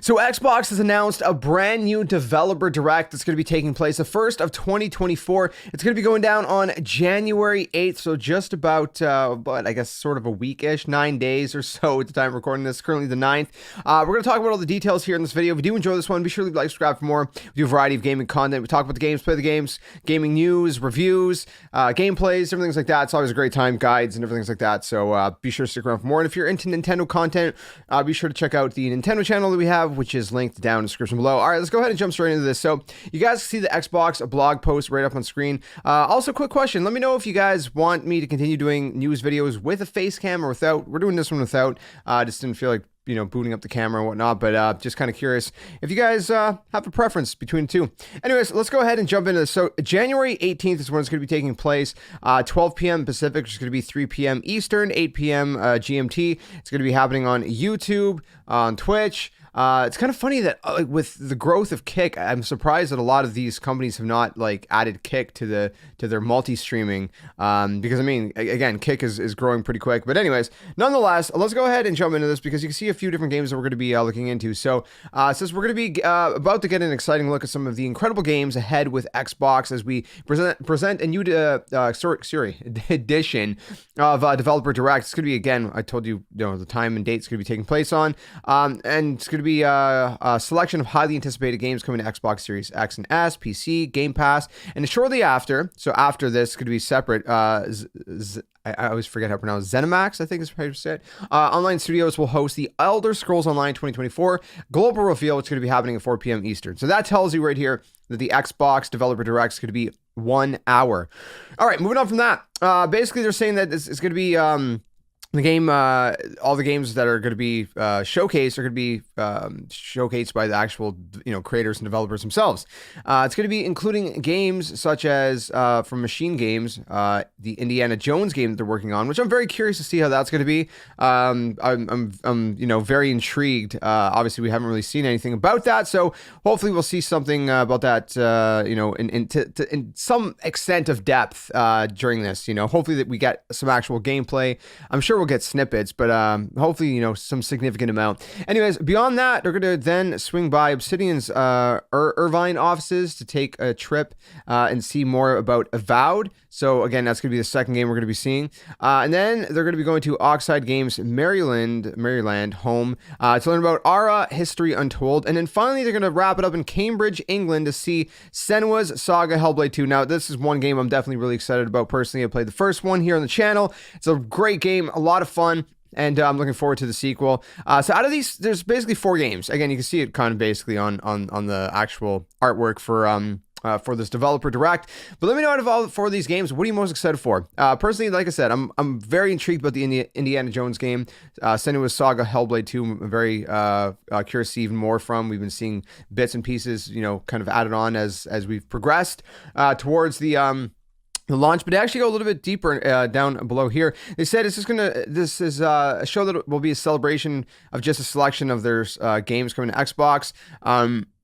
So Xbox has announced a brand new developer direct that's going to be taking place the 1st of 2024. It's going to be going down on January 8th, so just about, I guess sort of a week-ish, 9 days or so at the time of recording this, currently the 9th. We're going to talk about all the details here in this video. If you do enjoy this one, be sure to like, subscribe for more. We do a variety of gaming content. We talk about the games, play the games, gaming news, reviews, gameplays, everything like that. It's always a great time, guides and everything like that, so be sure to stick around for more. And if you're into Nintendo content, be sure to check out the Nintendo channel that we have, which is linked down in the description below. All right, let's go ahead and jump straight into this. So you guys see the Xbox blog post right up on screen. Also, quick question. Let me know if you guys want me to continue doing news videos with a face cam or without. We're doing this one without. Just didn't feel like, booting up the camera and whatnot, but just kind of curious if you guys have a preference between the two. Anyways, let's go ahead and jump into this. So January 18th is when it's going to be taking place, 12 p.m. Pacific, which is going to be 3 p.m. Eastern, 8 p.m. GMT. It's going to be happening on YouTube, on Twitch. It's kind of funny that with the growth of Kick, I'm surprised that a lot of these companies have not added Kick to their multi-streaming, because I mean, again, Kick is growing pretty quick. But anyways, nonetheless, let's go ahead and jump into this because you can see a few different games that we're going to be looking into. So since we're going to be about to get an exciting look at some of the incredible games ahead with Xbox as we present a new edition of Developer Direct. It's going to be, again, I told you, the time and date it's going to be taking place on, and it's going to be a selection of highly anticipated games coming to Xbox Series X and S, PC, Game Pass, and shortly after, so after this, it's going to be separate, I always forget how to pronounce ZeniMax, I think is how you say it. Online Studios will host the Elder Scrolls Online 2024 global reveal, which is going to be happening at 4 p.m. Eastern. So that tells you right here that the Xbox Developer Direct is going to be 1 hour. All right, moving on from that. Basically, they're saying that it's going to be the game, all the games that are going to be showcased are going to be showcased by the actual, creators and developers themselves. It's going to be including games such as from Machine Games, the Indiana Jones game that they're working on, which I'm very curious to see how that's going to be. I'm very intrigued. Obviously, we haven't really seen anything about that, so hopefully we'll see something about that, in some extent of depth during this. Hopefully that we get some actual gameplay. I'm sure we'll get snippets, but hopefully, some significant amount. Anyways, beyond that, they're going to then swing by Obsidian's Irvine offices to take a trip and see more about Avowed. So again, that's going to be the second game we're going to be seeing. And then they're going to be going to Oxide Games Maryland home to learn about Ara History Untold. And then finally, they're going to wrap it up in Cambridge, England to see Senua's Saga Hellblade 2. Now, this is one game I'm definitely really excited about personally. I played the first one here on the channel. It's a great game, a lot of fun. And I'm looking forward to the sequel. So out of these, there's basically 4 games. Again, you can see it kind of basically on the actual artwork for this Developer Direct. But let me know, out of all 4 of these games, what are you most excited for? Personally, like I said, I'm very intrigued about the Indiana Jones game. Senua's Saga Hellblade 2, I'm very curious to see even more from. We've been seeing bits and pieces, kind of added on as we've progressed towards the launch, but they actually go a little bit deeper down below here. They said this is a show that will be a celebration of just a selection of their games coming to Xbox.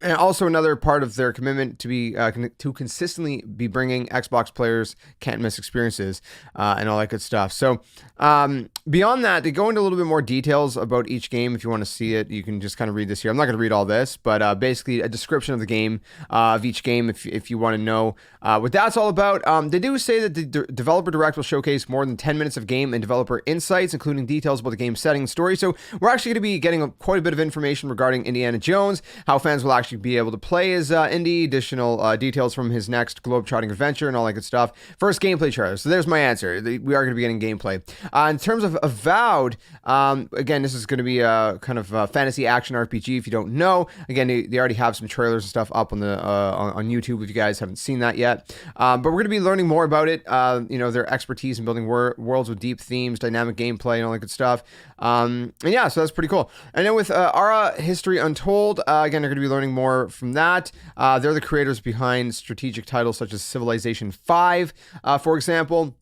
And also another part of their commitment to be to consistently be bringing Xbox players can't miss experiences and all that good stuff. So beyond that, they go into a little bit more details about each game. If you want to see it, you can just kind of read this here. I'm not going to read all this, but basically a description of the game, of each game, if you want to know what that's all about. They do say that the Developer Direct will showcase more than 10 minutes of game and developer insights, including details about the game's setting and story. So we're actually going to be getting quite a bit of information regarding Indiana Jones, how fans will actually be able to play as Indy, additional details from his next globe-trotting adventure, and all that good stuff. First gameplay trailer. So there's my answer. We are going to be getting gameplay. In terms of Avowed, again, this is going to be a kind of a fantasy action RPG. If you don't know, again, they already have some trailers and stuff up on the on YouTube if you guys haven't seen that yet. But we're going to be learning more about it. Their expertise in building worlds with deep themes, dynamic gameplay, and all that good stuff. And yeah, so that's pretty cool. And then with Ara History Untold, again, they're going to be learning more from that. They're the creators behind strategic titles such as Civilization 5, for example.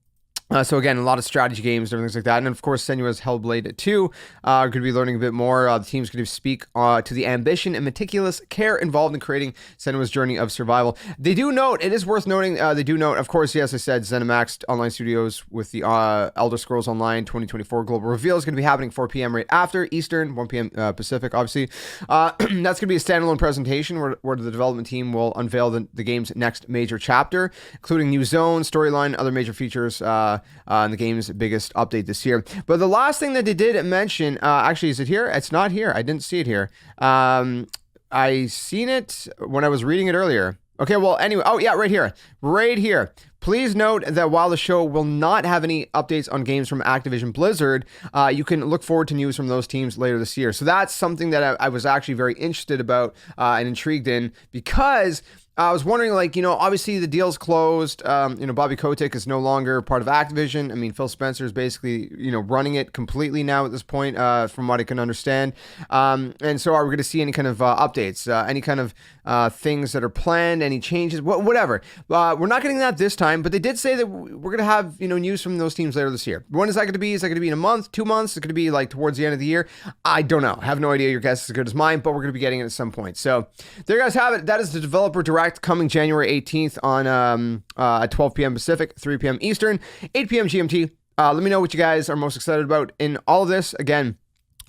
So again, a lot of strategy games and things like that. And of course, Senua's Hellblade 2 are going to be learning a bit more. The team's going to speak to the ambition and meticulous care involved in creating Senua's journey of survival. They do note, it is worth noting, they do note, of course, yes, I said ZeniMax Online Studios with the Elder Scrolls Online 2024 global reveal is going to be happening 4 p.m. right after Eastern, 1 p.m. Pacific, obviously. That's going to be a standalone presentation where the development team will unveil the game's next major chapter, including new zones, storyline, other major features, and the game's biggest update this year. But the last thing that they did mention, actually, is it here? It's not here. I didn't see it here. I seen it when I was reading it earlier. Okay, well, anyway. Oh, yeah, right here. Right here. Please note that while the show will not have any updates on games from Activision Blizzard, you can look forward to news from those teams later this year. So that's something that I was actually very interested about and intrigued in, because I was wondering, like, you know, obviously the deal's closed. You know, Bobby Kotick is no longer part of Activision. I mean, Phil Spencer is basically, you know, running it completely now at this point, from what I can understand. And so are we going to see any kind of updates, any kind of things that are planned, any changes, whatever. We're not getting that this time, but they did say that we're going to have, you know, news from those teams later this year. When is that going to be? Is that going to be in a month, 2 months? Is it going to be like towards the end of the year? I don't know. I have no idea. Your guess is as good as mine, but we're going to be getting it at some point. So there you guys have it. That is the Developer Direct coming January 18th on at 12 p.m. Pacific, 3 p.m. Eastern, 8 p.m. GMT. Let me know what you guys are most excited about in all of this. Again,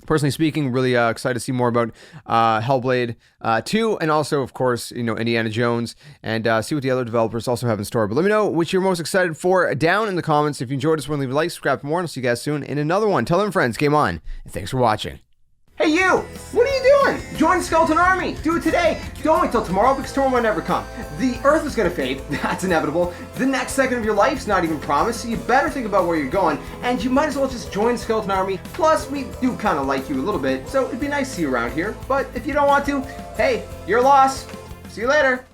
personally speaking, really excited to see more about Hellblade 2, and also, of course, you know, Indiana Jones, and see what the other developers also have in store. But let me know what you're most excited for down in the comments. If you enjoyed this one, leave a like, subscribe for more, and I'll see you guys soon in another one. Tell them friends, game on, and thanks for watching. Hey you! What are you doing? Join the Skeleton Army! Do it today! Don't wait till tomorrow, because tomorrow might never come. The Earth is gonna fade, that's inevitable. The next second of your life's not even promised, so you better think about where you're going, and you might as well just join the Skeleton Army. Plus, we do kind of like you a little bit, so it'd be nice to see you around here. But if you don't want to, hey, your loss. See you later!